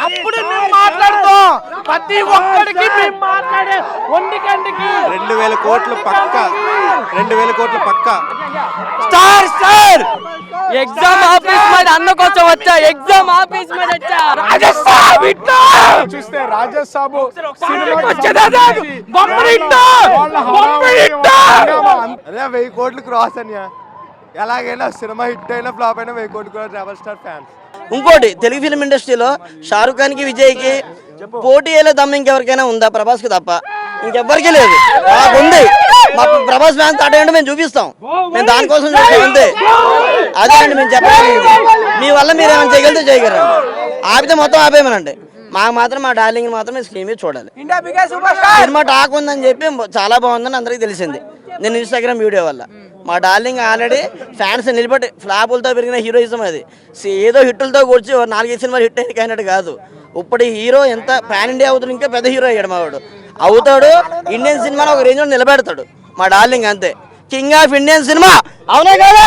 అప్పుడు మేము మాట్లాడతాం. ప్రతి ఒక్కడికి మేము మాట్లాడే ఒంటికంటికి 2000 కోట్లు పక్క, 2000 కోట్లు పక్క. స్టార్ స్టార్ ఎగ్జామ్ ఆఫీస్ మీద అన్న కోసం వచ్చా, ఎగ్జామ్ ఆఫీస్ మీద వచ్చా. రాజసాబ్ ఇట్టా చూస్తే రాజసాబు అదే 1000 కోట్లు క్రాస్ అనియా. ఎలాగైనా సినిమా హిట్ అయినా ఫ్లాప్ అయినా 1000 కోట్లు కూడా రెబల్ స్టార్ ఫ్యాన్స్. ఇంకోటి తెలుగు ఫిల్మ్ ఇండస్ట్రీలో షారుఖ్ ఖాన్ కి విజయ్ కి పోటీ అయ్యే దమ్ము ఇంకెవరికైనా ఉందా? ప్రభాస్ కి తప్ప ఇంకెవ్వరికి లేదు. మాకుంది, మా ప్రభాస్ ఫ్యాన్స్ అటెండ్ మేము చూపిస్తాం, మేము దానికోసం చూస్తాం అంతే. అదే అండి మేము చెప్పలేదు. మీ వల్ల మీరు ఏమైనా చేయగలిగితే చేయగలరు, ఆపితే మొత్తం ఆపేయమనండి. మాకు మాత్రం మా డార్లింగ్ మాత్రం స్క్రీన్ మీద చూడాలి. సినిమా టాక్ ఉందని చెప్పి చాలా బాగుందని అందరికీ తెలిసింది నేను ఇన్స్టాగ్రామ్ వీడియో వల్ల. మా డార్లింగ్ ఆల్రెడీ ఫ్యాన్స్ నిలబడి ఫ్లాపులతో పెరిగిన హీరోయిజం అది. ఏదో హిట్టులతో కూర్చి 4-5 సినిమాలు హిట్ అయినట్టు కాదు. ఇప్పుడు హీరో ఎంత పాన్ ఇండియా అవుతాడు, ఇంకా పెద్ద హీరో అయ్యాడు మావాడు. అవుతాడు, ఇండియన్ సినిమాలో ఒక రేంజ్లో నిలబెడతాడు మా డార్లింగ్ అంతే. కింగ్ ఆఫ్ ఇండియన్ సినిమా అవునా కదా?